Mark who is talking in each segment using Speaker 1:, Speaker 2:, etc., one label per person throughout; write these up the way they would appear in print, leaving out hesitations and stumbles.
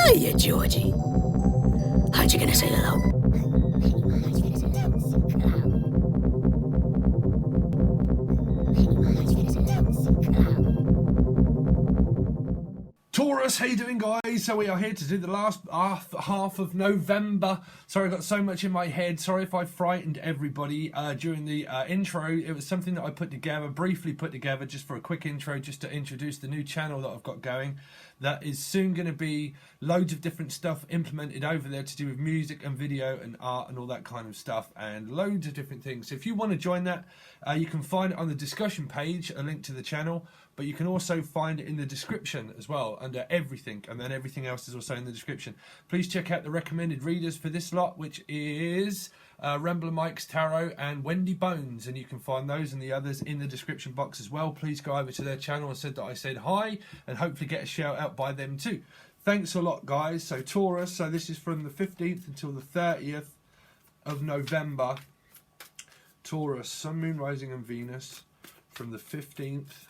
Speaker 1: Hiya, Georgie. Aren't you gonna say hello?
Speaker 2: Taurus, how you doing, guys? So we are here to do the last half of November. Sorry, I got so much in my head. Sorry if I frightened everybody during the intro. It was something that I put together, briefly put together, just for a quick intro, just to introduce the new channel that I've got going. That is soon going to be loads of different stuff implemented over there to do with music and video and art and all that kind of stuff, and loads of different things. So if you want to join that, you can find it on the discussion page, a link to the channel, but you can also find it in the description as well under everything, and then everything else is also in the description. Please check out the recommended readers for this lot, which is Rambler Mike's Tarot and wendybones, and you can find those and the others in the description box as well. Please go over to their channel and said that I said hi, and hopefully get a shout out by them too. Thanks a lot, guys. So Taurus, so this is from the 15th until the 30th of November. Taurus, Sun, Moon, Rising and Venus from the 15th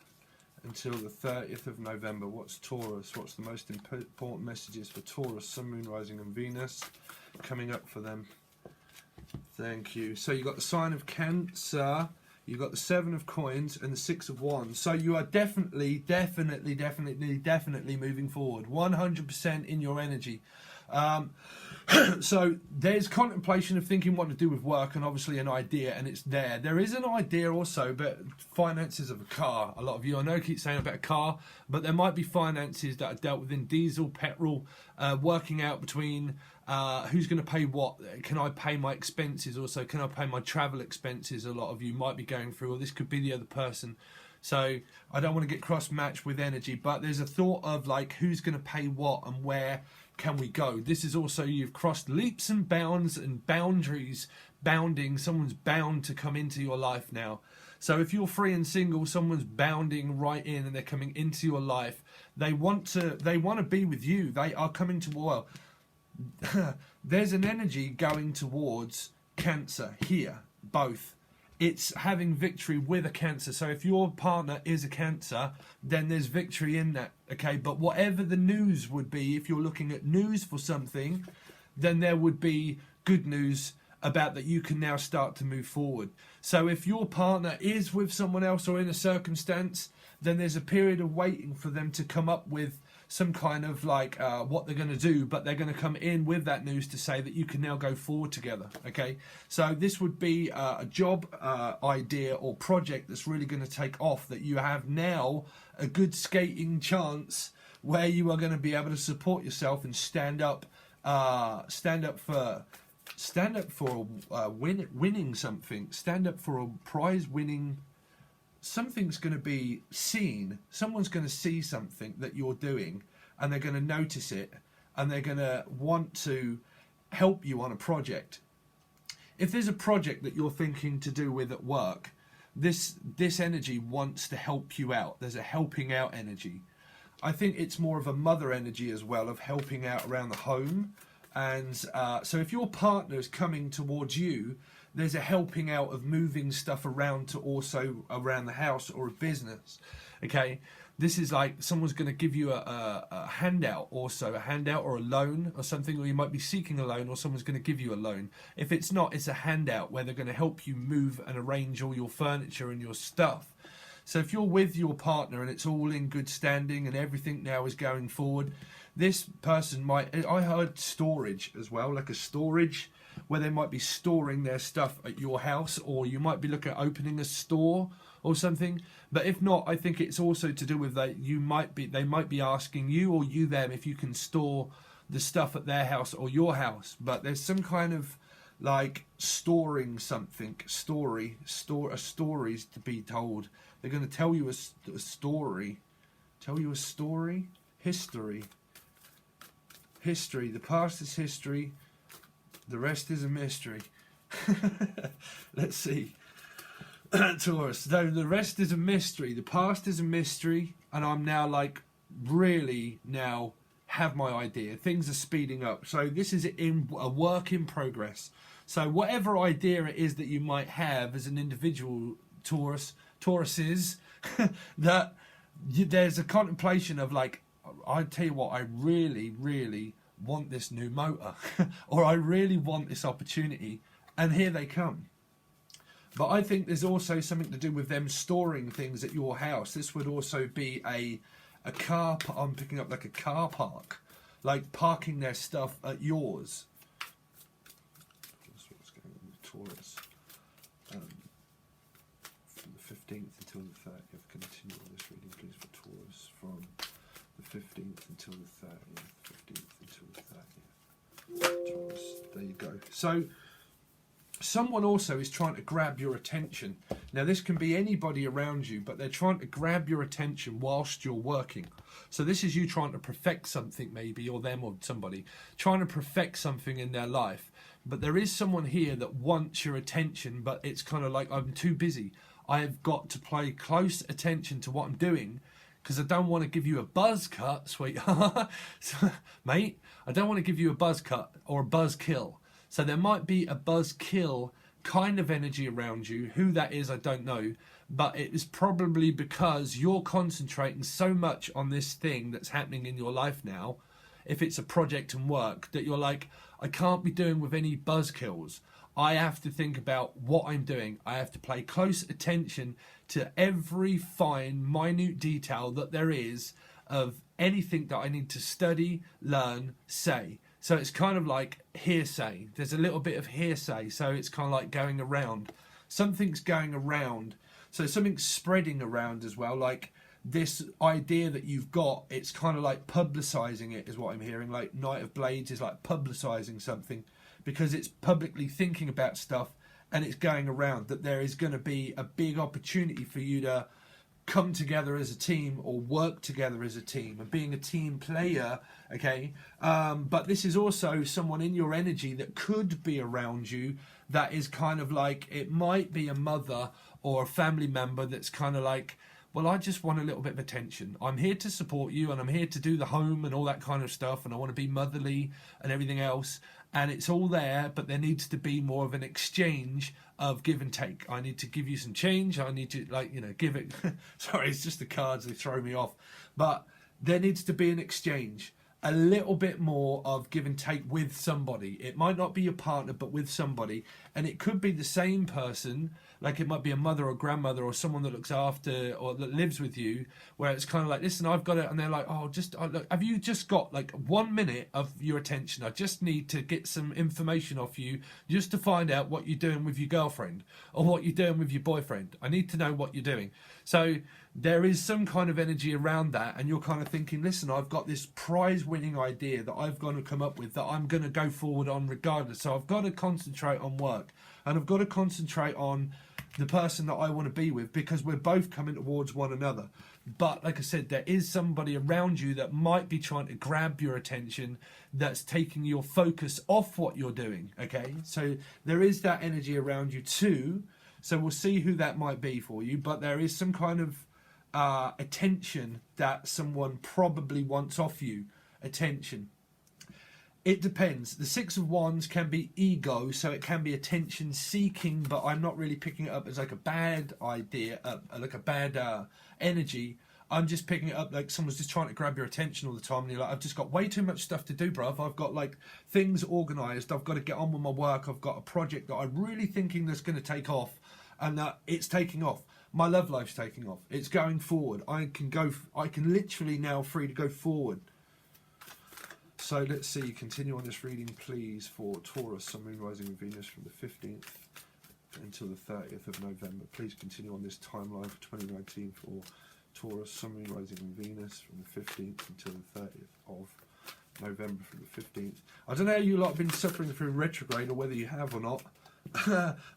Speaker 2: until the 30th of November. What's Taurus? What's the most important messages for Taurus, Sun, Moon, Rising and Venus coming up for them? Thank you. So you got the sign of Cancer, you got the 7 of Coins and the 6 of Wands. So you are definitely moving forward, 100% in your energy. So there's contemplation of thinking what to do with work, and obviously an idea, and it's there. There is an idea also, but finances of a car. A lot of you, I know, keep saying about a car, but there might be finances that are dealt with in diesel, petrol, working out between who's going to pay what. Can I pay my expenses? Also, can I pay my travel expenses? A lot of you might be going through, or this could be the other person. So I don't want to get cross-matched with energy, but there's a thought of like who's going to pay what and where can we go. This is also, you've crossed leaps and bounds and boundaries, bounding. Someone's bound to come into your life now. So if you're free and single, someone's bounding right in and they're coming into your life. They want to be with you. They are coming to, well, there's an energy going towards Cancer here, both. It's having victory with a Cancer. So if your partner is a Cancer, then there's victory in that, okay? But whatever the news would be, if you're looking at news for something, then there would be good news about that you can now start to move forward. So if your partner is with someone else or in a circumstance, then there's a period of waiting for them to come up with some kind of like what they're going to do, but they're going to come in with that news to say that you can now go forward together, okay? So this would be a job idea or project that's really going to take off, that you have now a good skating chance where you are going to be able to support yourself and stand up for winning something, stand up for a prize winning. Something's going to be seen. Someone's going to see something that you're doing, and they're going to notice it, and they're going to want to help you on a project. If there's a project that you're thinking to do with at work, this energy wants to help you out. There's a helping out energy. I think it's more of a mother energy as well, of helping out around the home. And so if your partner is coming towards you, there's a helping out of moving stuff around to also around the house or a business, okay? This is like someone's going to give you a handout, also a handout or a loan or something, or you might be seeking a loan, or someone's going to give you a loan. If it's not, it's a handout where they're going to help you move and arrange all your furniture and your stuff. So if you're with your partner and it's all in good standing and everything now is going forward, this person might, I heard storage as well, like a storage where they might be storing their stuff at your house, or you might be looking at opening a store or something. But if not, I think it's also to do with that they might be asking you or you them if you can store the stuff at their house or your house. But there's some kind of like storing something, stories to be told. They're going to tell you a story, history. The past is history. The rest is a mystery. Let's see. Taurus. So the rest is a mystery. The past is a mystery. And I'm now like really now have my idea. Things are speeding up. So this is a work in progress. So whatever idea it is that you might have as an individual Tauruses, that there's a contemplation of like, I tell you what, I really want this new motor or I really want this opportunity, and here they come. But I think there's also something to do with them storing things at your house. This would also be a car. I'm picking up like a car park, like parking their stuff at yours. That's what's going on with Taurus. From the 15th until the 30th. Continue on this reading, please, for Taurus. From the 15th until the 30th. 15th until the 30th. Taurus. There you go. So someone also is trying to grab your attention. Now, this can be anybody around you, but they're trying to grab your attention whilst you're working. So this is you trying to perfect something, maybe, or them or somebody trying to perfect something in their life. But there is someone here that wants your attention, but it's kind of like, I'm too busy. I've got to pay close attention to what I'm doing because I don't want to give you a buzz cut, sweetheart. Mate, I don't want to give you a buzz cut or a buzz kill. So there might be a buzz kill kind of energy around you. Who that is, I don't know. But it is probably because you're concentrating so much on this thing that's happening in your life now, if it's a project and work, that you're like, I can't be doing with any buzz kills. I have to think about what I'm doing. I have to pay close attention to every fine, minute detail that there is of anything that I need to study, learn, say. So it's kind of like hearsay. There's a little bit of hearsay. So it's kind of like going around. Something's going around. So something's spreading around as well. Like this idea that you've got, it's kind of like publicizing it is what I'm hearing. Like Knight of Blades is like publicizing something because it's publicly thinking about stuff and it's going around. That there is going to be a big opportunity for you to come together as a team or work together as a team and being a team player, okay? But this is also someone in your energy that could be around you that is kind of like, it might be a mother or a family member that's kind of like, well, I just want a little bit of attention. I'm here to support you and I'm here to do the home and all that kind of stuff and I want to be motherly and everything else. And it's all there, but there needs to be more of an exchange of give and take. I need to give you some change. I need to, like, you know, give it. Sorry, it's just the cards, they throw me off. But there needs to be an exchange. A little bit more of give and take with somebody. It might not be your partner, but with somebody. And it could be the same person, like it might be a mother or grandmother or someone that looks after or that lives with you, where it's kind of like, listen, I've got it. And they're like, oh, look, have you just got like 1 minute of your attention? I just need to get some information off you just to find out what you're doing with your girlfriend or what you're doing with your boyfriend. I need to know what you're doing. So there is some kind of energy around that, and you're kind of thinking, listen, I've got this prize-winning idea that I've got to come up with that I'm going to go forward on regardless. So I've got to concentrate on work, and I've got to concentrate on the person that I want to be with because we're both coming towards one another. But like I said, there is somebody around you that might be trying to grab your attention that's taking your focus off what you're doing, okay? So there is that energy around you too. So we'll see who that might be for you, but there is some kind of attention that someone probably wants off you. Attention. It depends. The Six of Wands can be ego, so it can be attention seeking, but I'm not really picking it up as like a bad idea, like a bad energy. I'm just picking it up like someone's just trying to grab your attention all the time, and you're like, I've just got way too much stuff to do, bruv. I've got like things organised. I've got to get on with my work. I've got a project that I'm really thinking that's going to take off, and it's taking off. My love life's taking off. It's going forward. I can literally now free to go forward. So let's see. Continue on this reading, please, for Taurus, Sun, Moon, Rising, and Venus from the 15th until the 30th of November. Please continue on this timeline for 2019 for Taurus, Sun, Moon, Rising, and Venus from the 15th until the 30th of November from the 15th. I don't know how you lot have been suffering through retrograde or whether you have or not.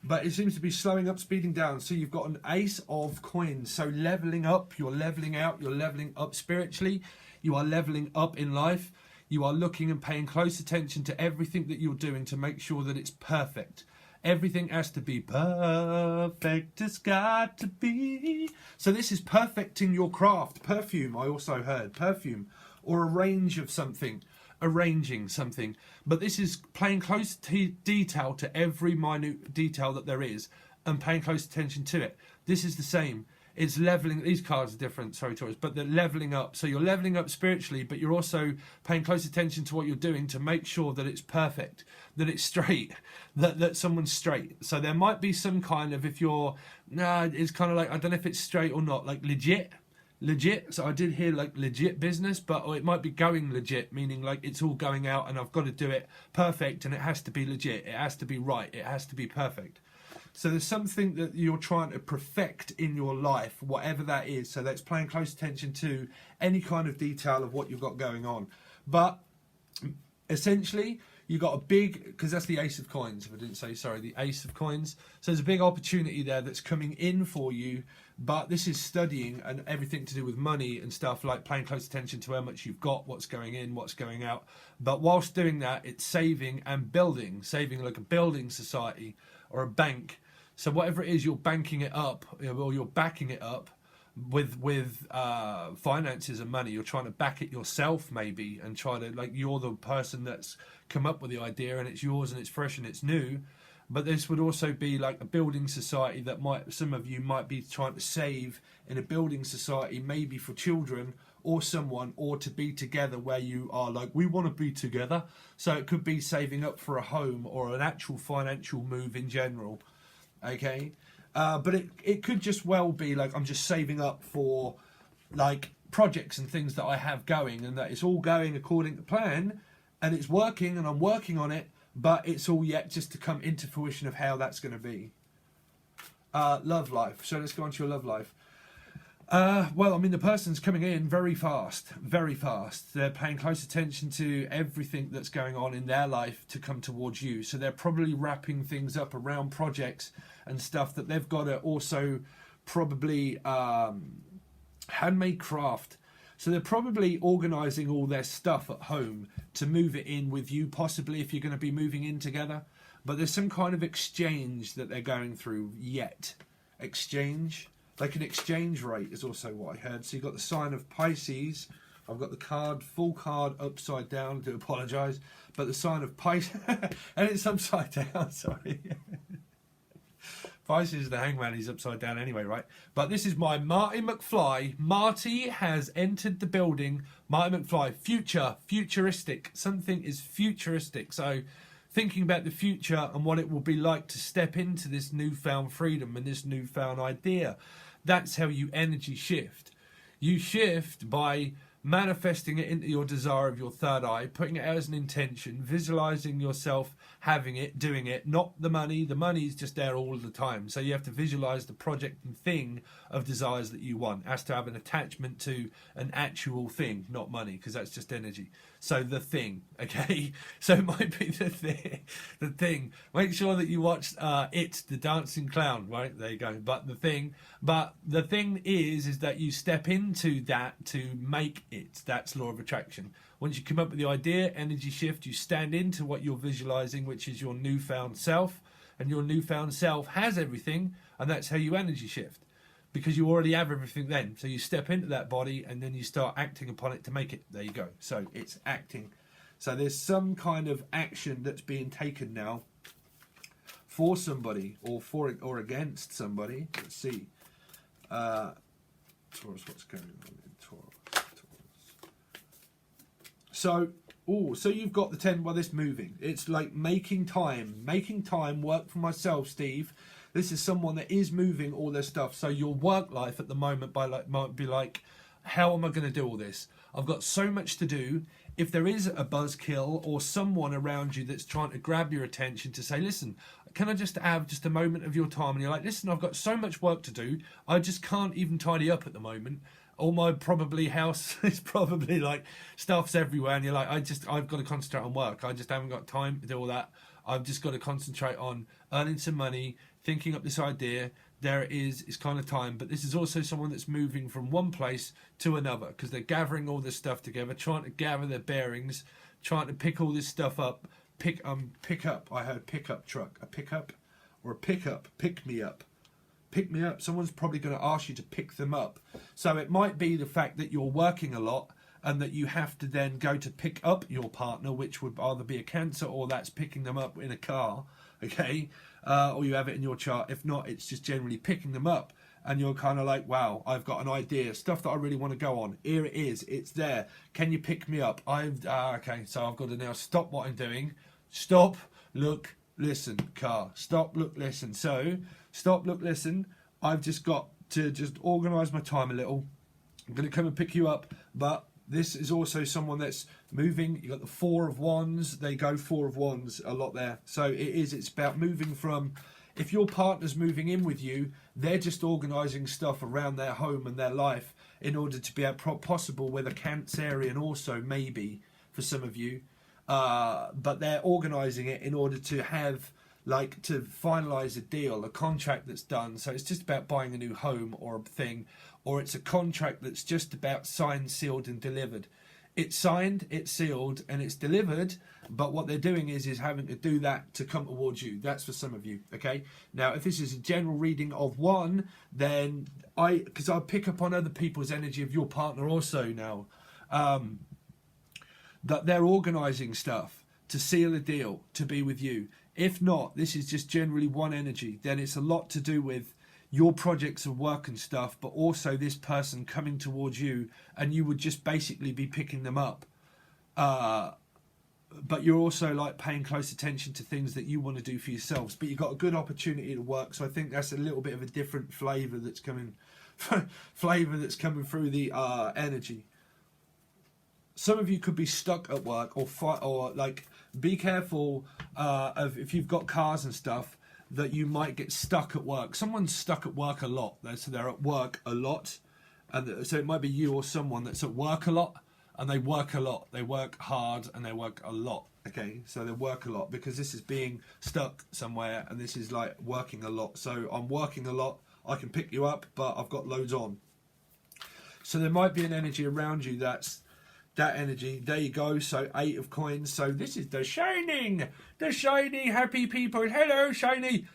Speaker 2: But it seems to be slowing up, speeding down. So you've got an Ace of Coins. So leveling up, you're leveling out, you're leveling up spiritually, you are leveling up in life. You are looking and paying close attention to everything that you're doing to make sure that it's perfect. Everything has to be perfect. It's got to be. So this is perfecting your craft. Perfume, I also heard. Perfume. Or a range of something. Arranging something. But this is paying close detail to every minute detail that there is and paying close attention to it. This is the same. It's leveling. These cards are different, sorry, Taurus, but they're leveling up. So you're leveling up spiritually, but you're also paying close attention to what you're doing to make sure that it's perfect, that it's straight, that someone's straight. So there might be some kind of, if you're, it's kind of like, I don't know if it's straight or not, like legit. So I did hear like legit business, but it might be going legit, meaning like it's all going out and I've got to do it perfect, and it has to be legit, it has to be right, it has to be perfect. So there's something that you're trying to perfect in your life, whatever that is. So that's paying close attention to any kind of detail of what you've got going on. But essentially, you've got a big, because that's the Ace of Coins, if I didn't say, sorry, the Ace of Coins. So there's a big opportunity there that's coming in for you. But this is studying and everything to do with money and stuff, like paying close attention to how much you've got, what's going in, what's going out. But whilst doing that, it's saving and building, saving like a building society or a bank. So whatever it is, you're banking it up, or you're backing it up with finances and money. You're trying to back it yourself maybe, and try to, like, you're the person that's come up with the idea and it's yours and it's fresh and it's new. But this would also be like a building society that some of you might be trying to save in a building society, maybe for children or someone, or to be together where you are like, we want to be together. So it could be saving up for a home or an actual financial move in general. Okay. But it could just well be like, I'm just saving up for like projects and things that I have going, and that it's all going according to plan and it's working and I'm working on it, but it's all yet just to come into fruition of how that's going to be. Love life. So let's go on to your love life. Well, I mean, the person's coming in very fast, very fast. They're paying close attention to everything that's going on in their life to come towards you. So they're probably wrapping things up around projects and stuff that they've got to also probably handmade craft. So they're probably organising all their stuff at home to move it in with you, possibly if you're going to be moving in together. But there's some kind of exchange that they're going through yet. Exchange. Like an exchange rate is also what I heard. So you've got the sign of Pisces. I've got the card, full card upside down. I do apologise. But the sign of Pisces. And it's upside down, sorry. Pisces is the hangman, he's upside down anyway, right? But this is my Marty McFly. Marty has entered the building. Marty McFly, futuristic. Something is futuristic. So thinking about the future and what it will be like to step into this newfound freedom and this newfound idea. That's how you energy shift. You shift by manifesting it into your desire of your third eye, putting it out as an intention, visualizing yourself having it, doing it, not the money. The money is just there all the time. So you have to visualize the project and thing of desires that you want. It has to have an attachment to an actual thing, not money, because that's just energy. So the thing, okay? So it might be the thing. Make sure that you watch It, the Dancing Clown, right? There you go. But the thing is that you step into that to make it. That's law of attraction. Once you come up with the idea, energy shift, you stand into what you're visualizing, which is your newfound self. And your newfound self has everything, and that's how you energy shift. Because you already have everything then. So you step into that body and then you start acting upon it to make it. There you go. So it's acting. So there's some kind of action that's being taken now for somebody or against somebody. Let's see. Taurus, what's going on in Taurus? So you've got the 10 by this moving. It's like making time work for myself, Steve. This is someone that is moving all their stuff. So your work life at the moment might be like, how am I going to do all this? I've got so much to do. If there is a buzzkill or someone around you that's trying to grab your attention to say, listen, can I just have just a moment of your time? And you're like, listen, I've got so much work to do. I just can't even tidy up at the moment. All my house is probably like stuff's everywhere. And you're like, I've got to concentrate on work. I just haven't got time to do all that. I've just got to concentrate on earning some money, thinking up this idea. There it is. It's kind of time. But this is also someone that's moving from one place to another because they're gathering all this stuff together, trying to gather their bearings, trying to pick all this stuff up. Pick up. I heard pickup truck. A pickup or a pickup. Pick me up. Pick me up. Someone's probably going to ask you to pick them up. So it might be the fact that you're working a lot and that you have to then go to pick up your partner, which would either be a Cancer or that's picking them up in a car, okay? Or you have it in your chart. If not, it's just generally picking them up. and you're kind of like, wow, I've got an idea, stuff that I really want to go on. Here it is, it's there. Can you pick me up? Okay, so I've got to now stop what I'm doing. Stop, look, listen, car. Stop, look, listen. So, stop, look, listen. I've just got to just organise my time a little. I'm going to come and pick you up, but this is also someone that's moving. You've got the Four of Wands. They go Four of Wands a lot there. So it's about moving from, if your partner's moving in with you, they're just organising stuff around their home and their life in order to be possible with a Cancerian also, maybe, for some of you. But they're organising it in order to have, like, to finalise a deal, a contract that's done. So it's just about buying a new home or a thing, or it's a contract that's just about signed, sealed and delivered. It's signed, it's sealed and it's delivered, but what they're doing is having to do that to come towards you. That's for some of you, okay? Now, if this is a general reading of one, then because I pick up on other people's energy of your partner also now, that they're organising stuff to seal a deal, to be with you. If not, this is just generally one energy, then it's a lot to do with your projects of work and stuff, but also this person coming towards you and you would just basically be picking them up. But you're also like paying close attention to things that you want to do for yourselves, but you've got a good opportunity to work. So I think that's a little bit of a different flavour that's coming through the energy. Some of you could be stuck at work or like be careful of if you've got cars and stuff, that you might get stuck at work. Someone's stuck at work a lot. So they're at work a lot. And so it might be you or someone that's at work a lot, and they work a lot. They work hard and they work a lot. Okay, so they work a lot because this is being stuck somewhere and this is like working a lot. So I'm working a lot. I can pick you up, but I've got loads on. So there might be an energy around you that's that energy. There you go. So 8 of coins. So this is the shiny happy people. Hello, shiny.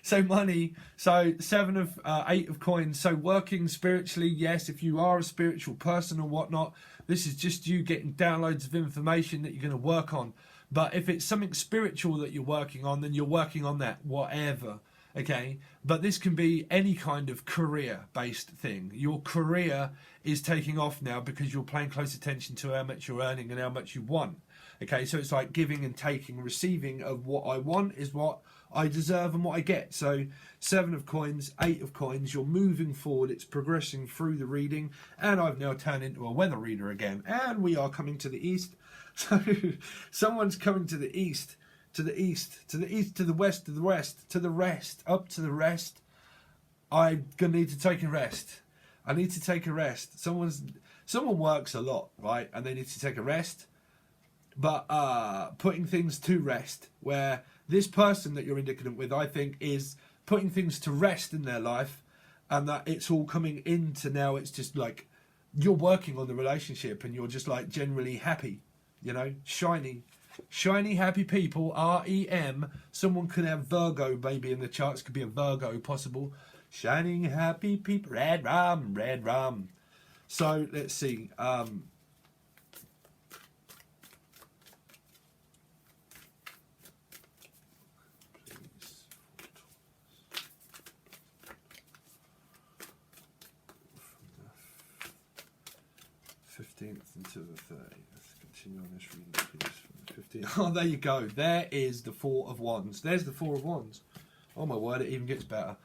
Speaker 2: So money. So 8 of coins. So working spiritually, yes, if you are a spiritual person or whatnot, this is just you getting downloads of information that you're going to work on. But if it's something spiritual that you're working on, then you're working on that, whatever. Okay, but this can be any kind of career-based thing. Your career is taking off now because you're paying close attention to how much you're earning and how much you want. Okay, so it's like giving and taking, receiving of what I want is what I deserve and what I get. So 7 of coins, 8 of coins, you're moving forward, it's progressing through the reading, and I've now turned into a weather reader again, and we are coming to the east. So someone's coming to the east. To the east, to the east, to the west, to the west, to the rest, up to the rest. I'm gonna need to take a rest. I need to take a rest. Someone works a lot, right? And they need to take a rest. But putting things to rest, where this person that you're indicative with, I think, is putting things to rest in their life, and that it's all coming into now. It's just like you're working on the relationship, and you're just like generally happy, you know, shiny happy people. REM. Someone could have Virgo maybe in the charts. Could be a Virgo possible. Shining happy people. Red rum. So let's see. 15th until the 30th. Let's continue on this reading, please. 15th. Oh, there you go. There is the 4 of Wands. There's the 4 of Wands. Oh my word, it even gets better.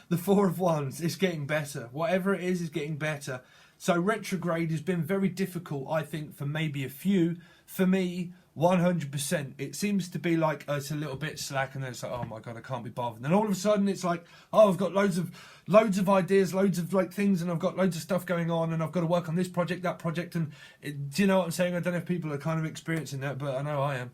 Speaker 2: The 4 of Wands is getting better. Whatever it is getting better. So retrograde has been very difficult, I think, for maybe a few. For me, 100%. It seems to be like it's a little bit slack, and then it's like, oh my god, I can't be bothered. And then all of a sudden, it's like, oh, I've got loads of ideas, loads of like things, and I've got loads of stuff going on, and I've got to work on this project, that project, and do you know what I'm saying? I don't know if people are kind of experiencing that, but I know I am.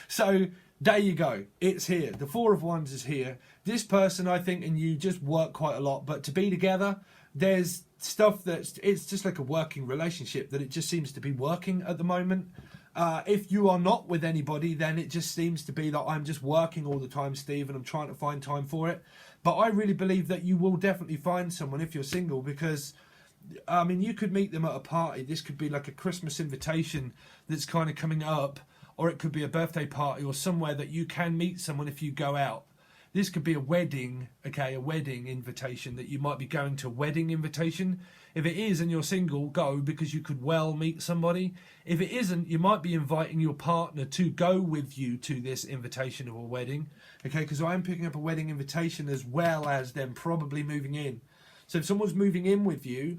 Speaker 2: So there you go. It's here. The 4 of Wands is here. This person, I think, and you just work quite a lot, but to be together, there's stuff it's just like a working relationship, that it just seems to be working at the moment. If you are not with anybody, then it just seems to be that I'm just working all the time, Steve, and I'm trying to find time for it. But I really believe that you will definitely find someone if you're single, because I mean, you could meet them at a party. This could be like a Christmas invitation that's kind of coming up, or it could be a birthday party or somewhere that you can meet someone if you go out. This could be a wedding, okay, a wedding invitation, that you might be going to a wedding invitation. If it is and you're single, go, because you could well meet somebody. If it isn't, you might be inviting your partner to go with you to this invitation of a wedding, okay, because I'm picking up a wedding invitation as well as them probably moving in. So if someone's moving in with you,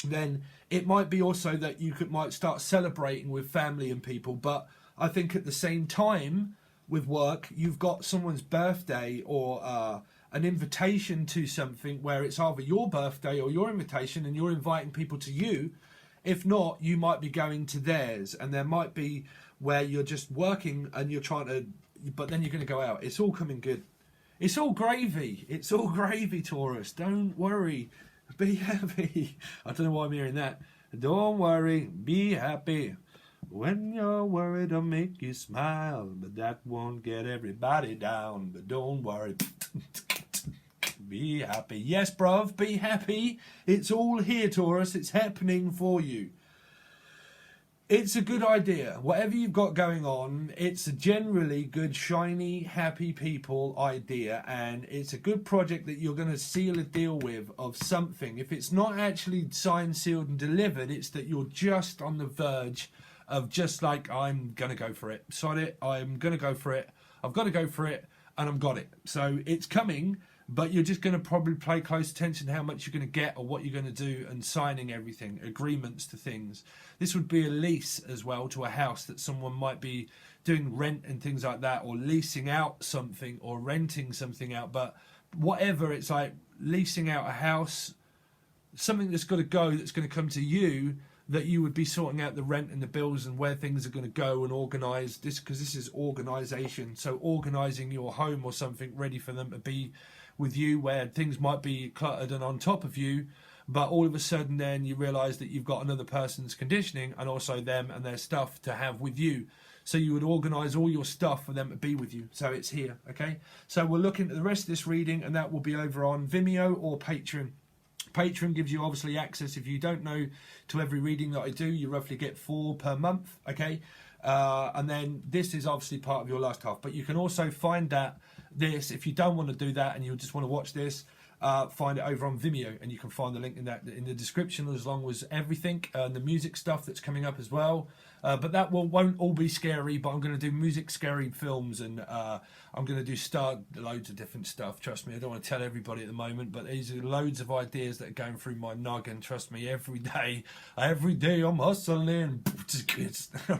Speaker 2: then it might be also that you might start celebrating with family and people. But I think at the same time, with work, you've got someone's birthday or an invitation to something where it's either your birthday or your invitation and you're inviting people to you. If not, you might be going to theirs, and there might be where you're just working and you're trying to, but then you're going to go out. It's all coming good. It's all gravy. It's all gravy, Taurus. Don't worry. Be happy. I don't know why I'm hearing that. Don't worry. Be happy. When you're worried, I'll make you smile, but that won't get everybody down. But don't worry. Be happy. Yes, bruv, be happy. It's all here, Taurus. It's happening for you. It's a good idea. Whatever you've got going on, it's a generally good, shiny, happy people idea, and it's a good project that you're going to seal a deal with of something. If it's not actually signed, sealed, and delivered, it's that you're just on the verge of just like, I'm going to go for it. Sod it. I'm going to go for it. I've got to go for it, and I've got it. So it's coming. But you're just going to probably pay close attention to how much you're going to get or what you're going to do, and signing everything, agreements to things. This would be a lease as well to a house that someone might be doing rent and things like that, or leasing out something or renting something out. But whatever, it's like leasing out a house, something that's got to go, that's going to come to you, that you would be sorting out the rent and the bills and where things are going to go and organise this, because this is organisation. So organising your home or something ready for them to be with you, where things might be cluttered and on top of you, but all of a sudden then you realise that you've got another person's conditioning and also them and their stuff to have with you. So you would organise all your stuff for them to be with you. So it's here, okay? So we're looking at the rest of this reading, and that will be over on Vimeo or Patron. Patron gives you obviously access, if you don't know, to every reading that I do. You roughly get 4 per month, okay? And then this is obviously part of your last half, but you can also find this if you don't want to do that and you just want to watch this, find it over on Vimeo, and you can find the link in the description, as long as everything and the music stuff that's coming up as well. But that won't all be scary, but I'm going to do music scary films, and I'm going to do loads of different stuff. Trust me, I don't want to tell everybody at the moment, but these are loads of ideas that are going through my noggin. Trust me, every day I'm hustling.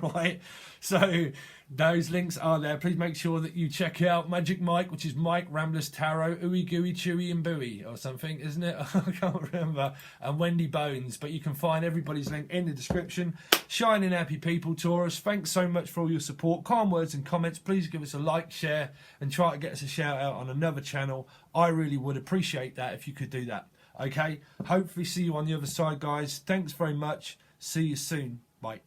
Speaker 2: Right? So those links are there. Please make sure that you check out Magic Mike, which is Mike Ramblers Tarot, Ooey Gooey Chewy and Booey or something, isn't it? I can't remember. And Wendy Bones. But you can find everybody's link in the description. Shining happy people, Taurus. Thanks so much for all your support. Kind words and comments. Please give us a like, share, and try to get us a shout out on another channel. I really would appreciate that if you could do that. Okay? Hopefully see you on the other side, guys. Thanks very much. See you soon. Bye.